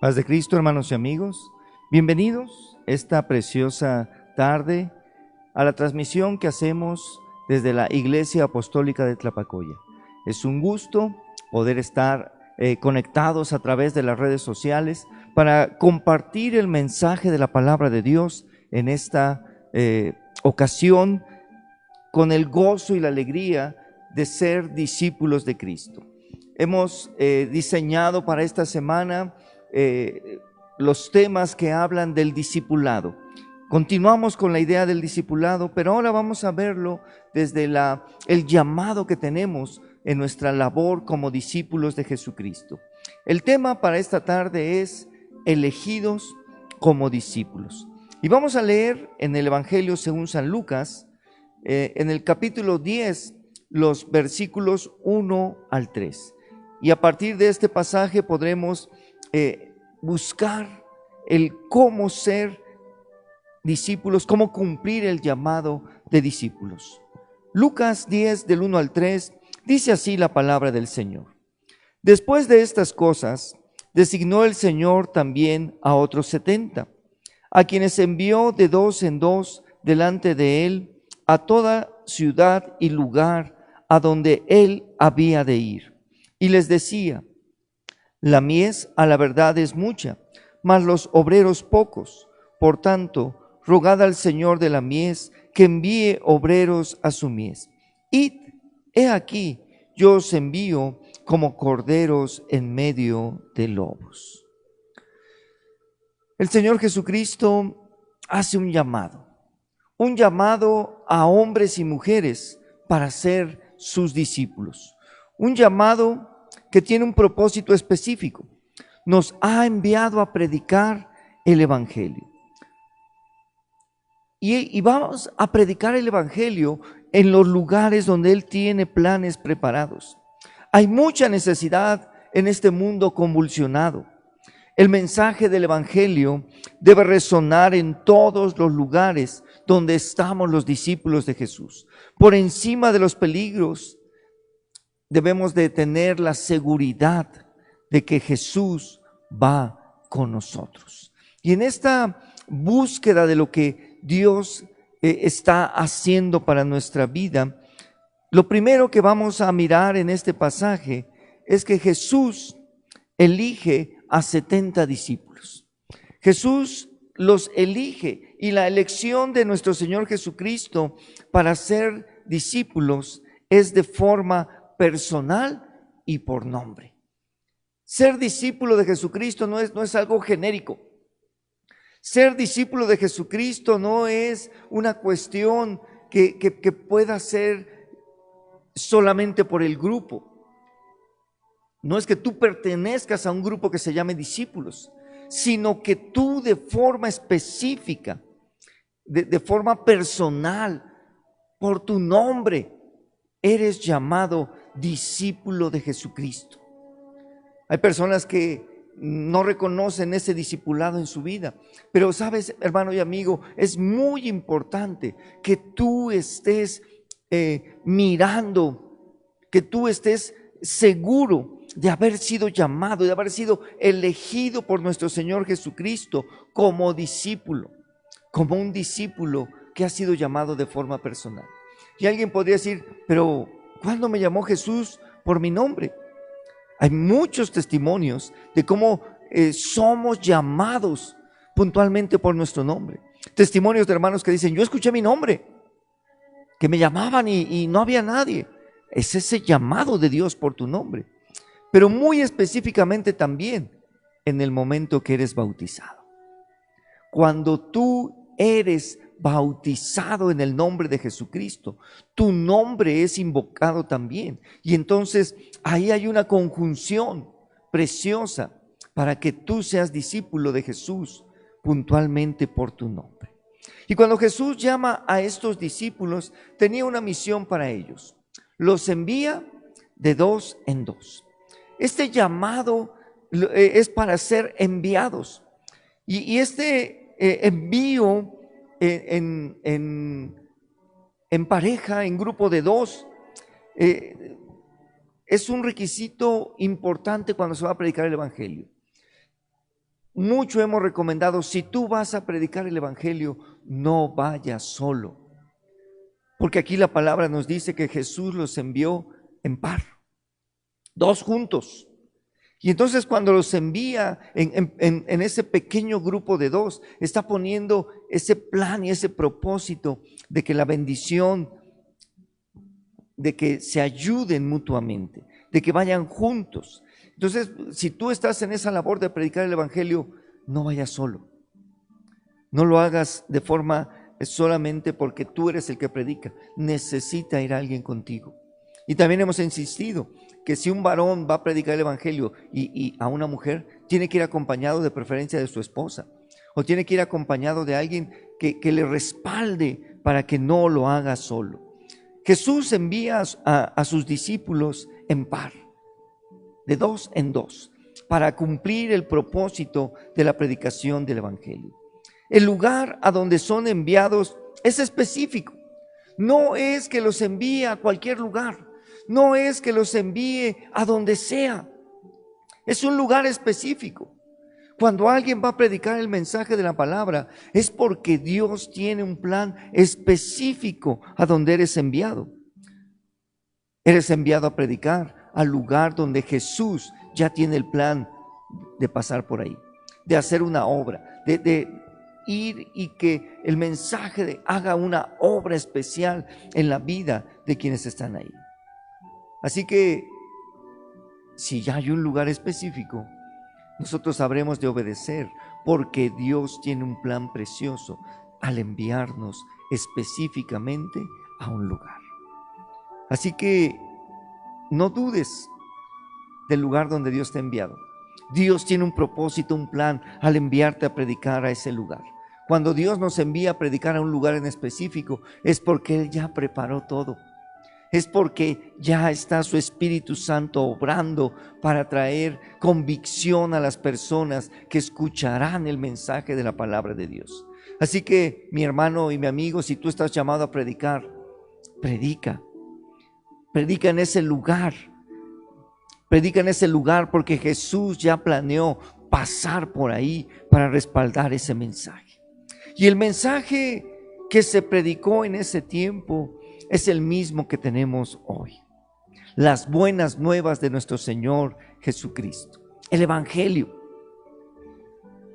Paz de Cristo, hermanos y amigos. Bienvenidos esta preciosa tarde a la transmisión que hacemos desde la Iglesia Apostólica de Tlapacoya. Es un gusto poder estar conectados a través de las redes sociales para compartir el mensaje de la palabra de Dios en esta ocasión con el gozo y la alegría de ser discípulos de Cristo. Hemos diseñado para esta semana los temas que hablan del discipulado. Continuamos con la idea del discipulado, pero ahora vamos a verlo desde el llamado que tenemos en nuestra labor como discípulos de Jesucristo. El tema para esta tarde es elegidos como discípulos. Y vamos a leer en el Evangelio según San Lucas, en el capítulo 10, los versículos 1 al 3. Y a partir de este pasaje podremos buscar el cómo ser discípulos, cómo cumplir el llamado de discípulos. Lucas 10 del 1 al 3 dice así la palabra del Señor. Después de estas cosas, designó el Señor también a otros 70, a quienes envió de dos en dos delante de él a toda ciudad y lugar a donde él había de ir. Y les decía: la mies a la verdad es mucha, mas los obreros pocos. Por tanto, rogad al Señor de la mies que envíe obreros a su mies. Id, he aquí, yo os envío como corderos en medio de lobos. El Señor Jesucristo hace un llamado a hombres y mujeres para ser sus discípulos. Un llamado que tiene un propósito específico. Nos ha enviado a predicar el Evangelio. Y vamos a predicar el Evangelio en los lugares donde Él tiene planes preparados. Hay mucha necesidad en este mundo convulsionado. El mensaje del Evangelio debe resonar en todos los lugares donde estamos los discípulos de Jesús. Por encima de los peligros, debemos de tener la seguridad de que Jesús va con nosotros. Y en esta búsqueda de lo que Dios está haciendo para nuestra vida, lo primero que vamos a mirar en este pasaje es que Jesús elige a 70 discípulos. Jesús los elige, y la elección de nuestro Señor Jesucristo para ser discípulos es de forma personal y por nombre. Ser discípulo de Jesucristo no es algo genérico. Ser discípulo de Jesucristo no es una cuestión que pueda ser solamente por el grupo. No es que tú pertenezcas a un grupo que se llame discípulos, sino que tú de forma específica, de forma personal, por tu nombre, eres llamado discípulo de Jesucristo. Hay personas que no reconocen ese discipulado en su vida, pero sabes, hermano y amigo, es muy importante que tú estés mirando, que tú estés seguro de haber sido llamado, de haber sido elegido por nuestro Señor Jesucristo como discípulo, como un discípulo que ha sido llamado de forma personal. Y alguien podría decir: pero ¿cuándo me llamó Jesús por mi nombre? Hay muchos testimonios de cómo somos llamados puntualmente por nuestro nombre. Testimonios de hermanos que dicen: yo escuché mi nombre, que me llamaban y no había nadie. Es ese llamado de Dios por tu nombre. Pero muy específicamente también en el momento que eres bautizado. Cuando tú eres bautizado en el nombre de Jesucristo, tu nombre es invocado también. Y entonces ahí hay una conjunción preciosa para que tú seas discípulo de Jesús puntualmente por tu nombre. Y cuando Jesús llama a estos discípulos, tenía una misión para ellos. Los envía de dos en dos. Este llamado es para ser enviados. Y este envío en pareja, en grupo de dos, es un requisito importante cuando se va a predicar el Evangelio. mucho hemos recomendado, si tú vas a predicar el evangelio, no vayas solo. Porque aquí la palabra nos dice que Jesús los envió en par, 2 juntos. Y entonces cuando los envía en ese pequeño grupo de 2, está poniendo ese plan y ese propósito de que la bendición, de que se ayuden mutuamente, de que vayan juntos. Entonces, si tú estás en esa labor de predicar el evangelio, no vayas solo. No lo hagas de forma solamente porque tú eres el que predica. Necesita ir alguien contigo. Y también hemos insistido que si un varón va a predicar el evangelio y a una mujer, tiene que ir acompañado de preferencia de su esposa, o tiene que ir acompañado de alguien que le respalde para que no lo haga solo. Jesús envía a sus discípulos en par, de 2 en 2, para cumplir el propósito de la predicación del evangelio. El lugar a donde son enviados es específico. No es que los envíe a cualquier lugar, no es que los envíe a donde sea. Es un lugar específico. Cuando alguien va a predicar el mensaje de la palabra, es porque Dios tiene un plan específico a donde eres enviado. Eres enviado a predicar al lugar donde Jesús ya tiene el plan de pasar por ahí, de hacer una obra, de ir y que el mensaje haga una obra especial en la vida de quienes están ahí. Así que, si ya hay un lugar específico, nosotros habremos de obedecer, porque Dios tiene un plan precioso al enviarnos específicamente a un lugar. Así que no dudes del lugar donde Dios te ha enviado. Dios tiene un propósito, un plan al enviarte a predicar a ese lugar. Cuando Dios nos envía a predicar a un lugar en específico, es porque Él ya preparó todo. Es porque ya está su Espíritu Santo obrando para traer convicción a las personas que escucharán el mensaje de la palabra de Dios. Así que, mi hermano y mi amigo, si tú estás llamado a predicar, predica. Predica en ese lugar. Predica en ese lugar porque Jesús ya planeó pasar por ahí para respaldar ese mensaje. Y el mensaje que se predicó en ese tiempo es el mismo que tenemos hoy. Las buenas nuevas de nuestro Señor Jesucristo. El Evangelio.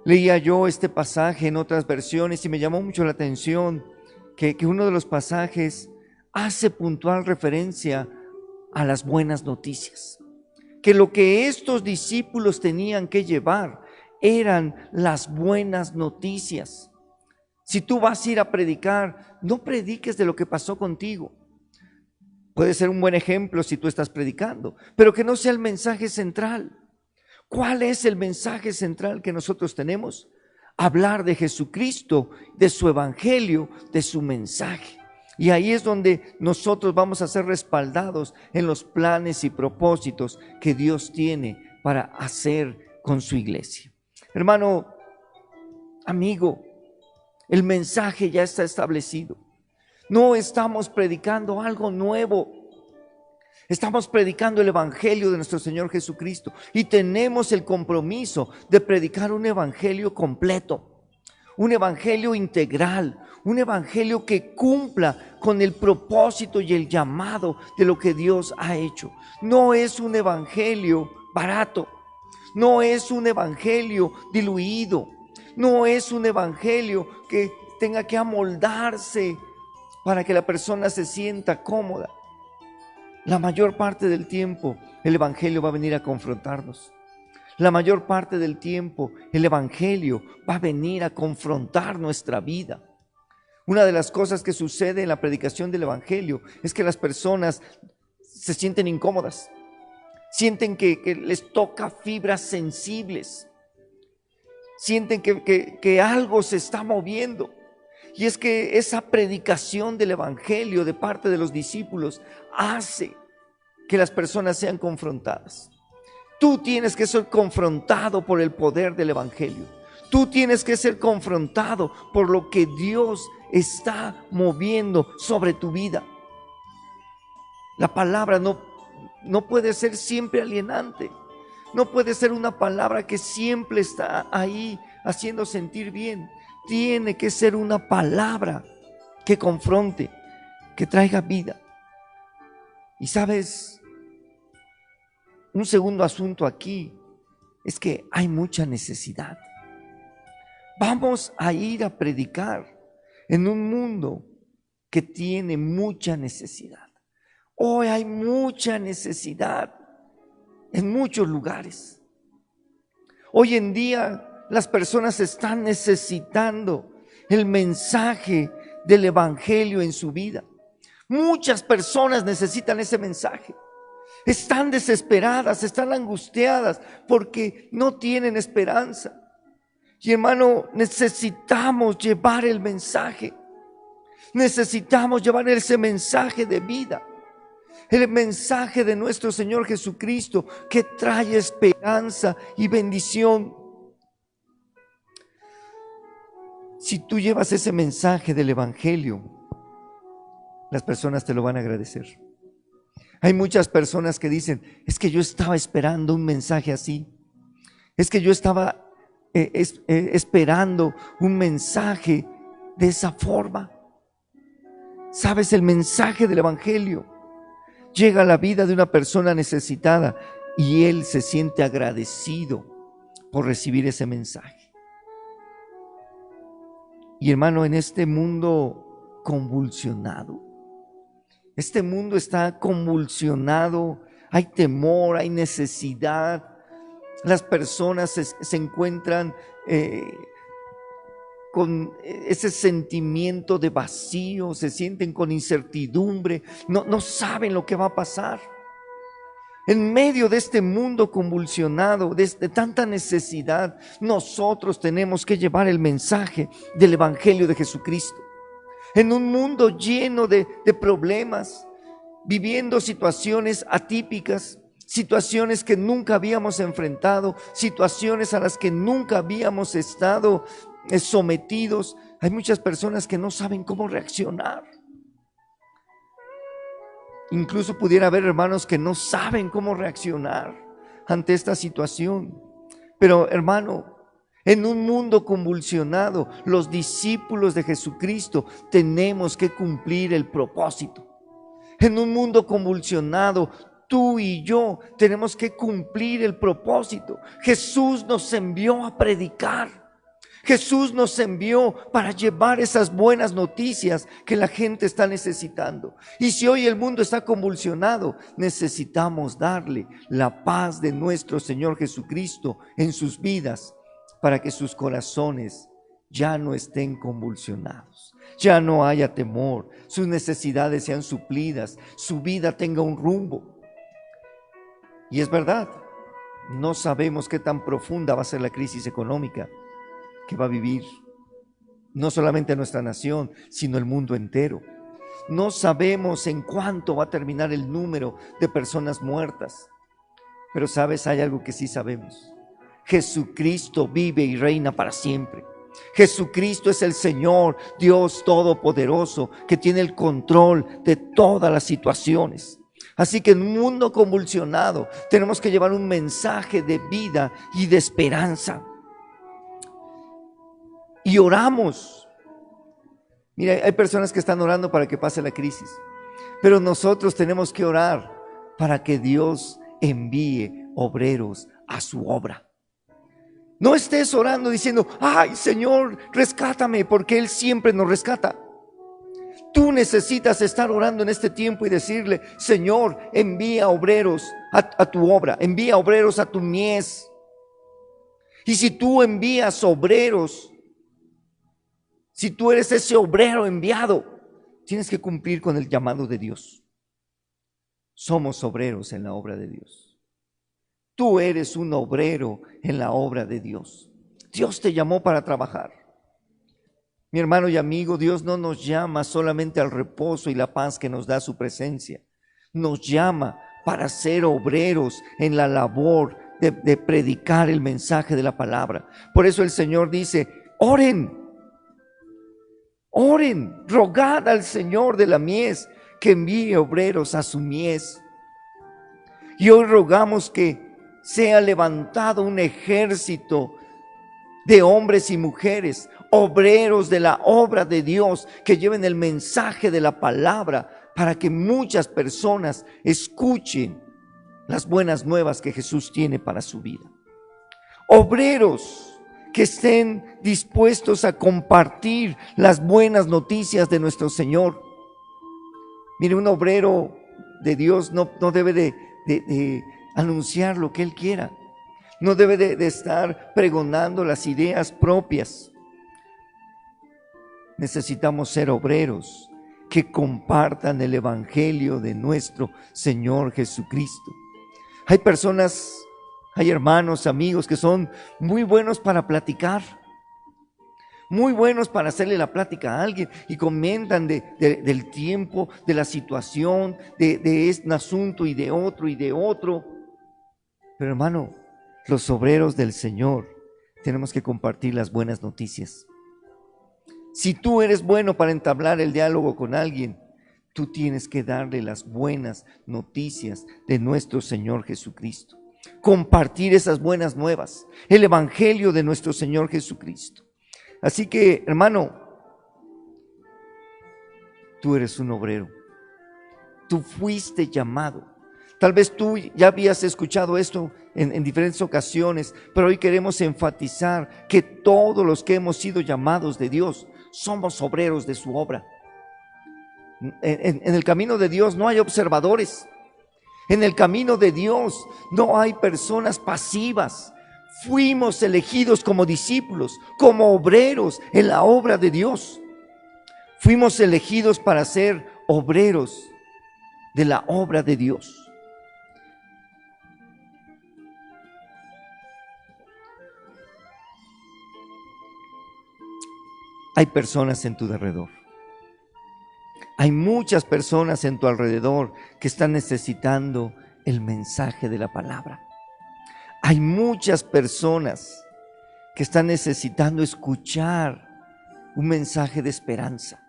Leía yo este pasaje en otras versiones y me llamó mucho la atención que uno de los pasajes hace puntual referencia a las buenas noticias. Que lo que estos discípulos tenían que llevar eran las buenas noticias. Si tú vas a ir a predicar, no prediques de lo que pasó contigo. Puede ser un buen ejemplo si tú estás predicando, pero que no sea el mensaje central. ¿Cuál es el mensaje central que nosotros tenemos? Hablar de Jesucristo, de su evangelio, de su mensaje. Y ahí es donde nosotros vamos a ser respaldados en los planes y propósitos que Dios tiene para hacer con su iglesia. Hermano, amigo, el mensaje ya está establecido. No estamos predicando algo nuevo. Estamos predicando el evangelio de nuestro Señor Jesucristo y tenemos el compromiso de predicar un evangelio completo, un evangelio integral, un evangelio que cumpla con el propósito y el llamado de lo que Dios ha hecho. No es un evangelio barato, no es un evangelio diluido, no es un evangelio que tenga que amoldarse para que la persona se sienta cómoda. La mayor parte del tiempo el evangelio va a venir a confrontarnos. La mayor parte del tiempo el evangelio va a venir a confrontar nuestra vida. Una de las cosas que sucede en la predicación del evangelio es que las personas se sienten incómodas, sienten que les toca fibras sensibles, sienten que algo se está moviendo. Y es que esa predicación del evangelio de parte de los discípulos hace que las personas sean confrontadas. Tú tienes que ser confrontado por el poder del evangelio. Tú tienes que ser confrontado por lo que Dios está moviendo sobre tu vida. La palabra no puede ser siempre alienante. no puede ser una palabra que siempre está ahí haciendo sentir bien. Tiene que ser una palabra que confronte, que traiga vida. Y sabes, un segundo asunto aquí es que hay mucha necesidad. Vamos a ir a predicar en un mundo que tiene mucha necesidad. Hoy hay mucha necesidad en muchos lugares. Hoy en día las personas están necesitando el mensaje del evangelio en su vida. Muchas personas necesitan ese mensaje. Están desesperadas, están angustiadas porque no tienen esperanza. Y hermano, necesitamos llevar el mensaje. Necesitamos llevar ese mensaje de vida. El mensaje de nuestro Señor Jesucristo que trae esperanza y bendición. Si tú llevas ese mensaje del evangelio, las personas te lo van a agradecer. Hay muchas personas que dicen, es que yo estaba esperando un mensaje así. Es que yo estaba esperando un mensaje de esa forma. ¿Sabes? El mensaje del evangelio llega a la vida de una persona necesitada y él se siente agradecido por recibir ese mensaje. Y hermano, en este mundo convulsionado, este mundo está convulsionado, hay temor, hay necesidad, las personas se encuentran con ese sentimiento de vacío, se sienten con incertidumbre, no saben lo que va a pasar. En medio de este mundo convulsionado, de tanta necesidad, nosotros tenemos que llevar el mensaje del evangelio de Jesucristo. En un mundo lleno de problemas, viviendo situaciones atípicas, situaciones que nunca habíamos enfrentado, situaciones a las que nunca habíamos estado sometidos. Hay muchas personas que no saben cómo reaccionar. Incluso pudiera haber hermanos que no saben cómo reaccionar ante esta situación. Pero hermano, en un mundo convulsionado, los discípulos de Jesucristo tenemos que cumplir el propósito. En un mundo convulsionado, tú y yo tenemos que cumplir el propósito. Jesús nos envió a predicar. Jesús nos envió para llevar esas buenas noticias que la gente está necesitando. Y si hoy el mundo está convulsionado, necesitamos darle la paz de nuestro Señor Jesucristo en sus vidas para que sus corazones ya no estén convulsionados, ya no haya temor, sus necesidades sean suplidas, su vida tenga un rumbo. Y es verdad, no sabemos qué tan profunda va a ser la crisis económica que va a vivir no solamente nuestra nación, sino el mundo entero. No sabemos en cuánto va a terminar el número de personas muertas, pero sabes, hay algo que sí sabemos: Jesucristo vive y reina para siempre. Jesucristo es el Señor, Dios Todopoderoso, que tiene el control de todas las situaciones. Así que en un mundo convulsionado tenemos que llevar un mensaje de vida y de esperanza. Y oramos. Mira, hay personas que están orando para que pase la crisis, pero nosotros tenemos que orar para que Dios envíe obreros a su obra. No estés orando diciendo, ay Señor, rescátame, porque Él siempre nos rescata. Tú necesitas estar orando en este tiempo y decirle, Señor, envía obreros a tu obra, envía obreros a tu mies. Y si tú envías obreros, si tú eres ese obrero enviado, tienes que cumplir con el llamado de Dios. Somos obreros en la obra de Dios. Tú eres un obrero en la obra de Dios. Dios te llamó para trabajar. Mi hermano y amigo, Dios no nos llama solamente al reposo y la paz que nos da su presencia. Nos llama para ser obreros en la labor de predicar el mensaje de la palabra. Por eso el Señor dice, oren, rogad al Señor de la mies que envíe obreros a su mies. Y hoy rogamos que sea levantado un ejército de hombres y mujeres, obreros de la obra de Dios, que lleven el mensaje de la palabra para que muchas personas escuchen las buenas nuevas que Jesús tiene para su vida. Obreros que estén dispuestos a compartir las buenas noticias de nuestro Señor. Mire, un obrero de Dios no debe de anunciar lo que él quiera. No debe de estar pregonando las ideas propias. Necesitamos ser obreros que compartan el evangelio de nuestro Señor Jesucristo. Hay personas, hay hermanos, amigos que son muy buenos para platicar, muy buenos para hacerle la plática a alguien y comentan del tiempo, de la situación, de este asunto y de otro. Pero hermano, los obreros del Señor tenemos que compartir las buenas noticias. Si tú eres bueno para entablar el diálogo con alguien, tú tienes que darle las buenas noticias de nuestro Señor Jesucristo. Compartir esas buenas nuevas, el evangelio de nuestro Señor Jesucristo. Así que, hermano, tú eres un obrero. Tú fuiste llamado. Tal vez tú ya habías escuchado esto en diferentes ocasiones, pero hoy queremos enfatizar que todos los que hemos sido llamados de Dios somos obreros de su obra. En el camino de Dios no hay observadores. En el camino de Dios no hay personas pasivas. Fuimos elegidos como discípulos, como obreros en la obra de Dios. Fuimos elegidos para ser obreros de la obra de Dios. Hay personas en tu alrededor. Hay muchas personas en tu alrededor que están necesitando el mensaje de la palabra. Hay muchas personas que están necesitando escuchar un mensaje de esperanza,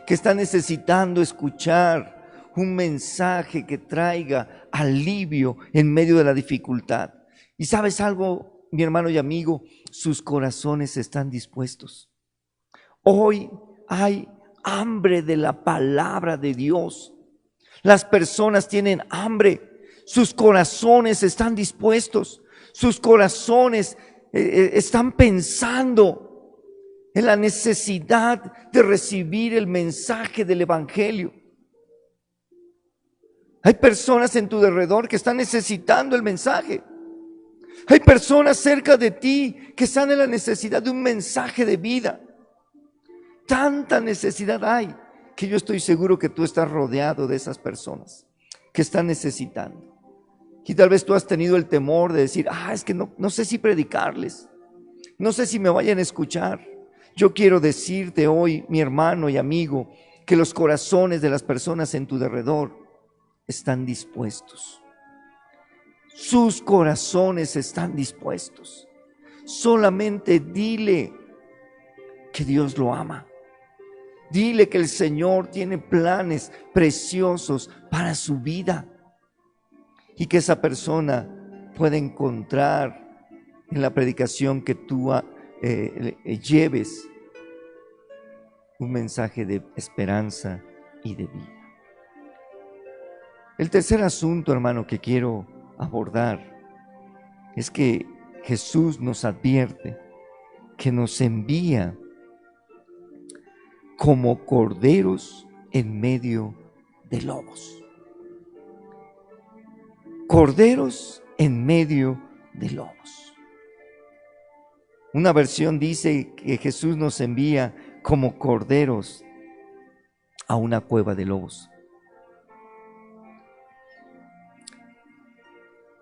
que están necesitando escuchar un mensaje que traiga alivio en medio de la dificultad. Y ¿sabes algo, mi hermano y amigo? Sus corazones están dispuestos. Hoy hay hambre de la palabra de Dios. Las personas tienen hambre. Sus corazones están dispuestos. Sus corazones están pensando en la necesidad de recibir el mensaje del evangelio. Hay personas en tu alrededor que están necesitando el mensaje. Hay personas cerca de ti que están en la necesidad de un mensaje de vida. Tanta necesidad hay que yo estoy seguro que tú estás rodeado de esas personas que están necesitando. Y tal vez tú has tenido el temor de decir, es que no sé si predicarles, no sé si me vayan a escuchar. Yo quiero decirte hoy, mi hermano y amigo, que los corazones de las personas en tu derredor están dispuestos. Sus corazones están dispuestos. Solamente dile que Dios lo ama. Dile que el Señor tiene planes preciosos para su vida y que esa persona puede encontrar en la predicación que tú lleves un mensaje de esperanza y de vida. El tercer asunto, hermano, que quiero abordar es que Jesús nos advierte que nos envía como corderos en medio de lobos. Corderos en medio de lobos. Una versión dice que Jesús nos envía como corderos a una cueva de lobos.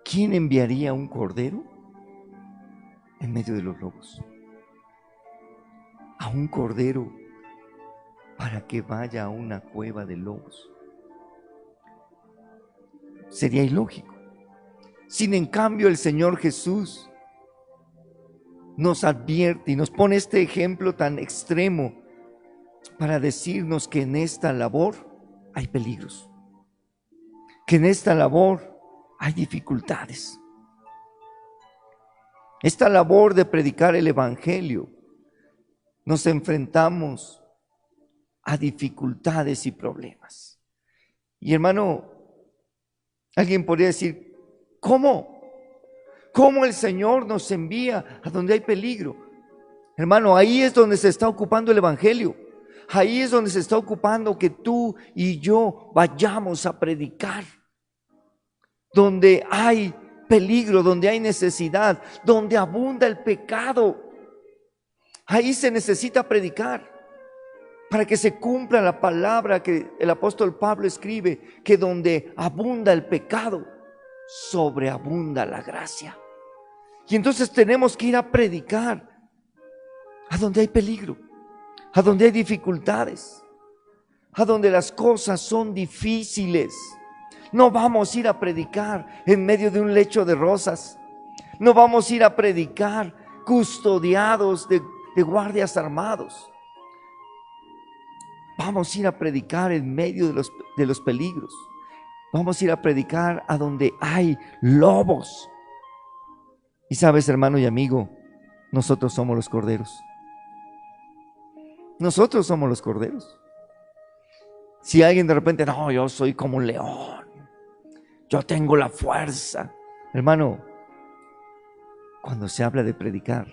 ¿Quién enviaría un cordero en medio de los lobos? A un cordero para que vaya a una cueva de lobos. Sería ilógico. Sin en cambio, el Señor Jesús nos advierte y nos pone este ejemplo tan extremo para decirnos que en esta labor hay peligros, que en esta labor hay dificultades. esta labor de predicar el Evangelio, nos enfrentamos a dificultades y problemas. Y hermano, alguien podría decir, ¿cómo? ¿Cómo el Señor nos envía a donde hay peligro? Hermano, ahí es donde se está ocupando el Evangelio. Ahí es donde se está ocupando que tú y yo vayamos a predicar. Donde hay peligro, donde hay necesidad, donde abunda el pecado. Ahí se necesita predicar para que se cumpla la palabra que el apóstol Pablo escribe, que donde abunda el pecado, sobreabunda la gracia. Y entonces tenemos que ir a predicar a donde hay peligro, a donde hay dificultades, a donde las cosas son difíciles. No vamos a ir a predicar en medio de un lecho de rosas. No vamos a ir a predicar custodiados de guardias armados. Vamos a ir a predicar en medio de los peligros. Vamos a ir a predicar a donde hay lobos. Y sabes, hermano y amigo, nosotros somos los corderos. Nosotros somos los corderos. Si alguien de repente, no, yo soy como un león, yo tengo la fuerza. Hermano, cuando se habla de predicar,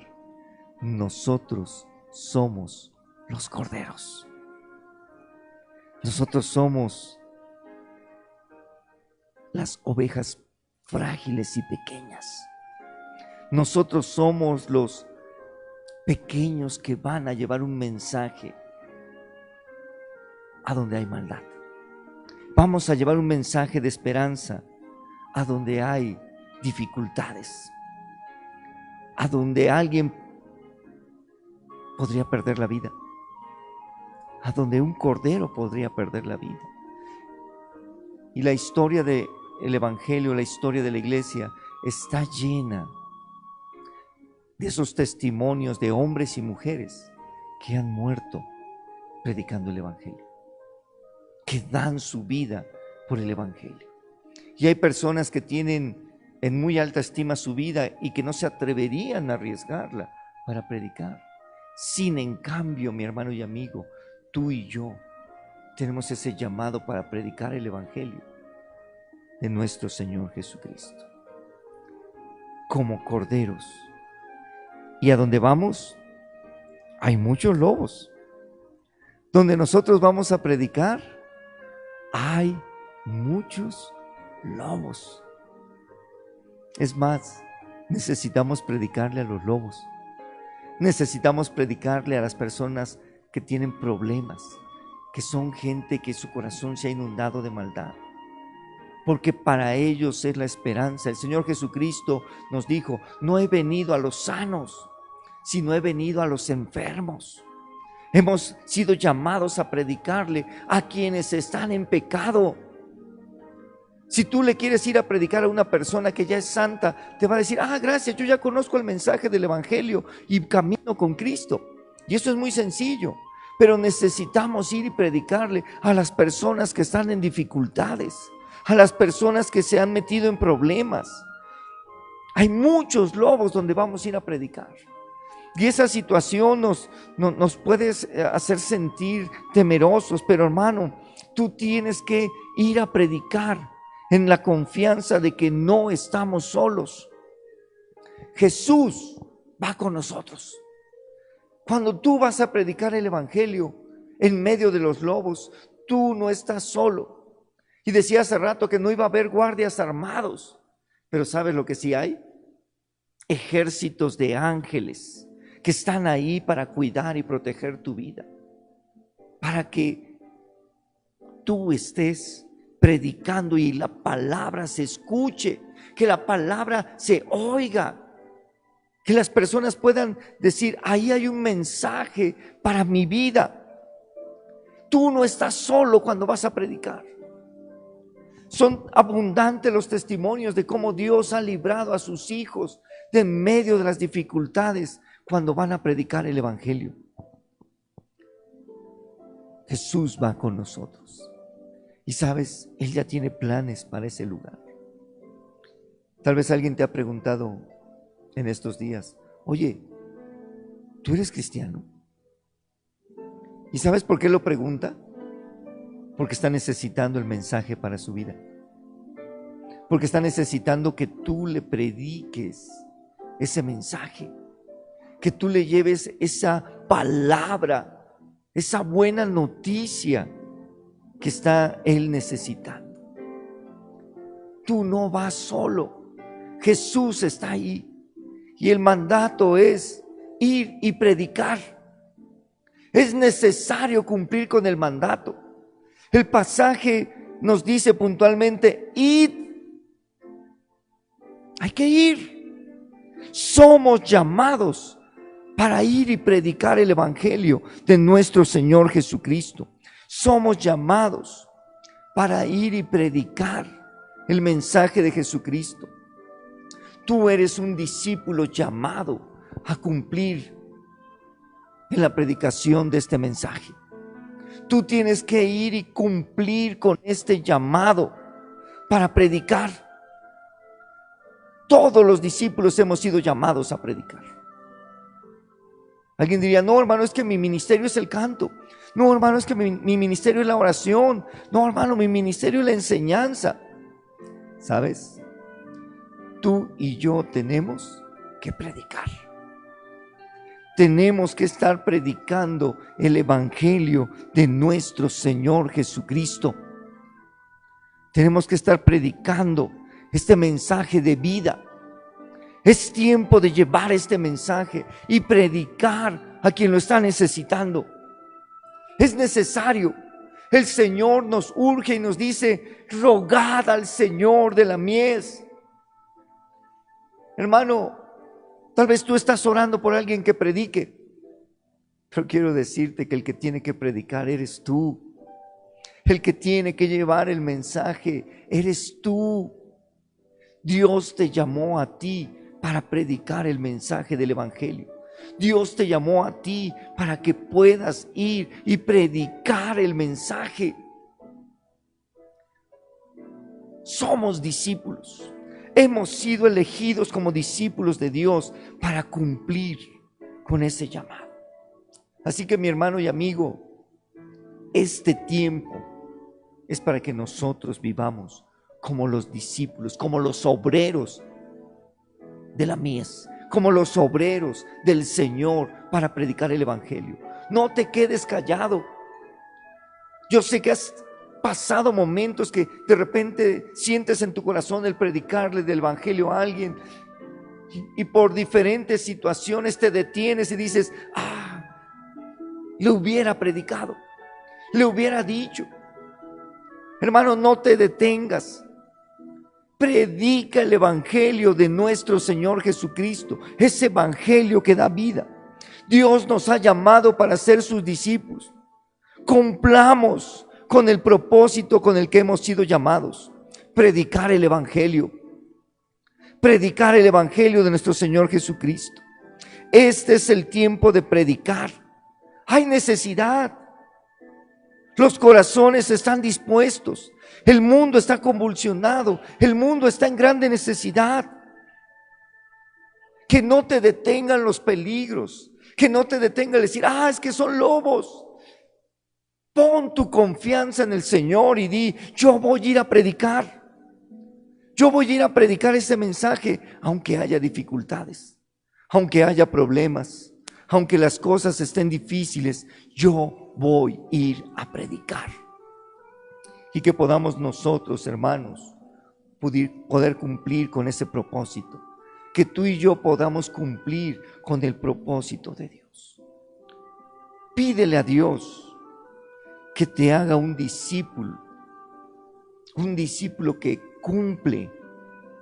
nosotros somos los corderos. Nosotros somos las ovejas frágiles y pequeñas. Nosotros somos los pequeños que van a llevar un mensaje a donde hay maldad. Vamos a llevar un mensaje de esperanza a donde hay dificultades, a donde alguien podría perder la vida, a donde un cordero podría perder la vida. Y la historia del Evangelio, la historia de la iglesia está llena de esos testimonios de hombres y mujeres que han muerto predicando el Evangelio, que dan su vida por el Evangelio. Y hay personas que tienen en muy alta estima su vida y que no se atreverían a arriesgarla para predicar. Sin en cambio, mi hermano y amigo, tú y yo tenemos ese llamado para predicar el Evangelio de nuestro Señor Jesucristo. Como corderos. Y a donde vamos, hay muchos lobos. Donde nosotros vamos a predicar, hay muchos lobos. Es más, necesitamos predicarle a los lobos. Necesitamos predicarle a las personas que tienen problemas, que son gente que su corazón se ha inundado de maldad. Porque para ellos es la esperanza. El Señor Jesucristo nos dijo, no he venido a los sanos, sino he venido a los enfermos. Hemos sido llamados a predicarle a quienes están en pecado. Si tú le quieres ir a predicar a una persona que ya es santa, te va a decir, gracias, yo ya conozco el mensaje del Evangelio y camino con Cristo. Y eso es muy sencillo, pero necesitamos ir y predicarle a las personas que están en dificultades, a las personas que se han metido en problemas. Hay muchos lobos donde vamos a ir a predicar. Y esa situación nos puede hacer sentir temerosos, pero hermano, tú tienes que ir a predicar en la confianza de que no estamos solos. Jesús va con nosotros. Cuando tú vas a predicar el Evangelio en medio de los lobos, tú no estás solo. Y decía hace rato que no iba a haber guardias armados, pero ¿sabes lo que sí hay? Ejércitos de ángeles que están ahí para cuidar y proteger tu vida, para que tú estés predicando y la palabra se escuche, que la palabra se oiga, que las personas puedan decir, ahí hay un mensaje para mi vida. Tú no estás solo cuando vas a predicar. Son abundantes los testimonios de cómo Dios ha librado a sus hijos de en medio de las dificultades cuando van a predicar el Evangelio. Jesús va con nosotros. Y sabes, Él ya tiene planes para ese lugar. Tal vez alguien te ha preguntado, en estos días: oye, ¿tú eres cristiano? ¿Y sabes por qué lo pregunta? Porque está necesitando el mensaje para su vida. Porque está necesitando que tú le prediques ese mensaje, que tú le lleves esa palabra, esa buena noticia que está él necesitando. Tú no vas solo, Jesús está ahí y el mandato es ir y predicar. Es necesario cumplir con el mandato. El pasaje nos dice puntualmente: id. Hay que ir. Somos llamados para ir y predicar el evangelio de nuestro Señor Jesucristo. Somos llamados para ir y predicar el mensaje de Jesucristo. Tú eres un discípulo llamado a cumplir en la predicación de este mensaje. Tú tienes que ir y cumplir con este llamado para predicar. Todos los discípulos hemos sido llamados a predicar. Alguien diría: no, hermano, es que mi ministerio es el canto. No, hermano, es que mi ministerio es la oración. No, hermano, mi ministerio es la enseñanza. ¿Sabes? Tú y yo tenemos que predicar. Tenemos que estar predicando el evangelio de nuestro Señor Jesucristo. Tenemos que estar predicando este mensaje de vida. Es tiempo de llevar este mensaje y predicar a quien lo está necesitando. Es necesario. El Señor nos urge y nos dice: rogad al Señor de la mies. Hermano, tal vez tú estás orando por alguien que predique, pero quiero decirte que el que tiene que predicar eres tú. El que tiene que llevar el mensaje eres tú. Dios te llamó a ti para predicar el mensaje del evangelio. Dios te llamó a ti para que puedas ir y predicar el mensaje. Somos discípulos. Hemos sido elegidos como discípulos de Dios para cumplir con ese llamado. Así que, mi hermano y amigo, este tiempo es para que nosotros vivamos como los discípulos, como los obreros de la mies, como los obreros del Señor para predicar el evangelio. No te quedes callado. Yo sé que has pasado momentos que de repente sientes en tu corazón el predicarle del evangelio a alguien y por diferentes situaciones te detienes y dices: le hubiera predicado, le hubiera dicho. Hermano, no te detengas. Predica el evangelio de nuestro Señor Jesucristo, ese evangelio que da vida. Dios nos ha llamado para ser sus discípulos. Cumplamos con el propósito con el que hemos sido llamados: predicar el evangelio. Predicar el evangelio de nuestro Señor Jesucristo. Este es el tiempo de predicar. Hay necesidad. Los corazones están dispuestos. El mundo está convulsionado. El mundo está en grande necesidad. Que no te detengan los peligros. Que no te detenga el decir: es que son lobos. Pon tu confianza en el Señor y di: yo voy a ir a predicar. Yo voy a ir a predicar ese mensaje, aunque haya dificultades, aunque haya problemas, aunque las cosas estén difíciles. Yo voy a ir a predicar. Y que podamos nosotros, hermanos, poder cumplir con ese propósito. Que tú y yo podamos cumplir con el propósito de Dios. Pídele a Dios que te haga un discípulo que cumple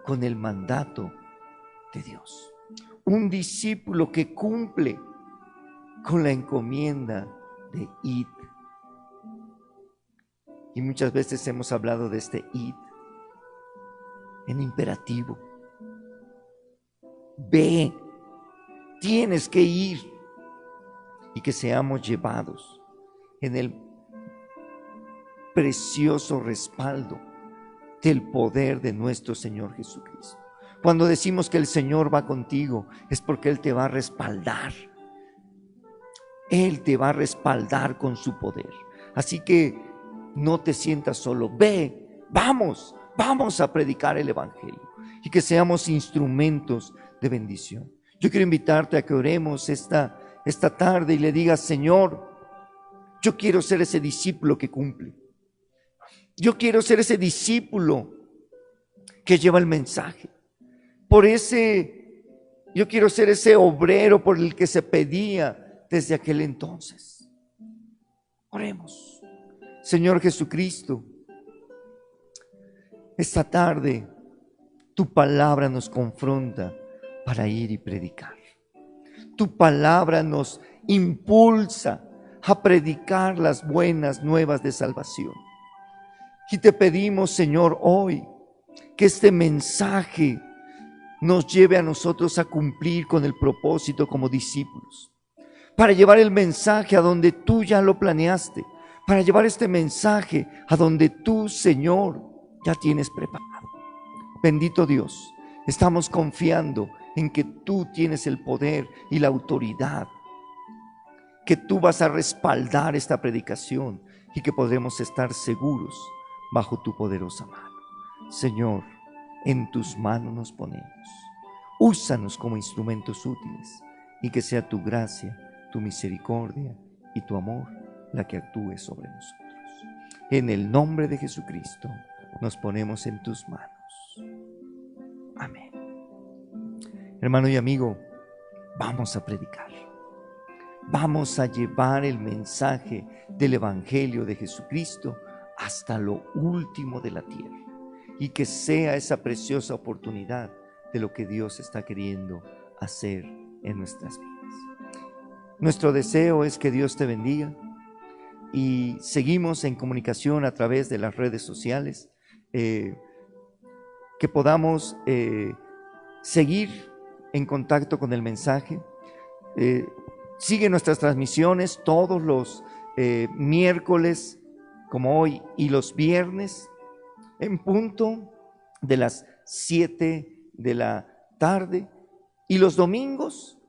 con el mandato de Dios. Un discípulo que cumple con la encomienda de id. Y muchas veces hemos hablado de este id en imperativo. Ve, tienes que ir, y que seamos llevados en el precioso respaldo del poder de nuestro Señor Jesucristo. Cuando decimos que el Señor va contigo, es porque Él te va a respaldar. Él te va a respaldar con su poder. Así que no te sientas solo. Ve, vamos a predicar el Evangelio y que seamos instrumentos de bendición. Yo quiero invitarte a que oremos esta tarde y le digas: Señor, yo quiero ser ese discípulo que cumple. Yo quiero ser ese discípulo que lleva el mensaje. Yo quiero ser ese obrero por el que se pedía desde aquel entonces. Oremos. Señor Jesucristo, esta tarde tu palabra nos confronta para ir y predicar. Tu palabra nos impulsa a predicar las buenas nuevas de salvación. Y te pedimos, Señor, hoy que este mensaje nos lleve a nosotros a cumplir con el propósito como discípulos, para llevar el mensaje a donde tú ya lo planeaste, para llevar este mensaje a donde tú, Señor, ya tienes preparado. Bendito Dios, estamos confiando en que tú tienes el poder y la autoridad, que tú vas a respaldar esta predicación y que podremos estar seguros bajo tu poderosa mano. Señor, en tus manos nos ponemos. Úsanos como instrumentos útiles y que sea tu gracia, tu misericordia y tu amor la que actúe sobre nosotros. En el nombre de Jesucristo nos ponemos en tus manos. Amén. Hermano y amigo, vamos a predicar. Vamos a llevar el mensaje del Evangelio de Jesucristo hasta lo último de la tierra y que sea esa preciosa oportunidad de lo que Dios está queriendo hacer en nuestras vidas. Nuestro deseo es que Dios te bendiga y seguimos en comunicación a través de las redes sociales, que podamos seguir en contacto con el mensaje. Sigue nuestras transmisiones todos los miércoles como hoy y los viernes en punto de las 7 de la tarde y los domingos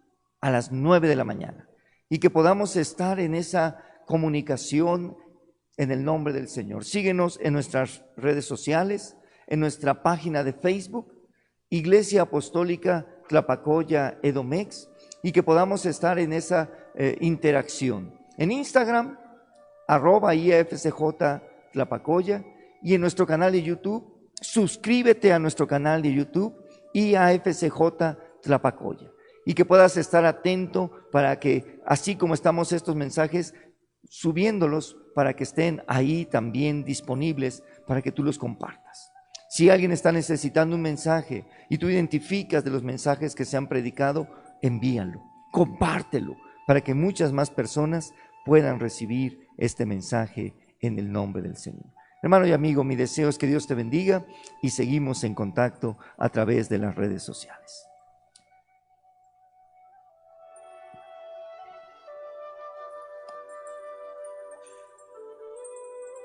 a las 9 de la mañana, y que podamos estar en esa comunicación en el nombre del Señor. Síguenos en nuestras redes sociales, en nuestra página de Facebook, Iglesia Apostólica Tlapacoya Edomex, y que podamos estar en esa interacción. En Instagram, @IFCJ Tlapacoya, y en nuestro canal de YouTube. Suscríbete a nuestro canal de YouTube, IAFCJ Tlapacoya, y que puedas estar atento para que, así como estamos estos mensajes subiéndolos, para que estén ahí también disponibles para que tú los compartas. Si alguien está necesitando un mensaje y tú identificas de los mensajes que se han predicado, envíalo, compártelo, para que muchas más personas puedan recibir este mensaje en el nombre del Señor. Hermano y amigo, mi deseo es que Dios te bendiga y seguimos en contacto a través de las redes sociales.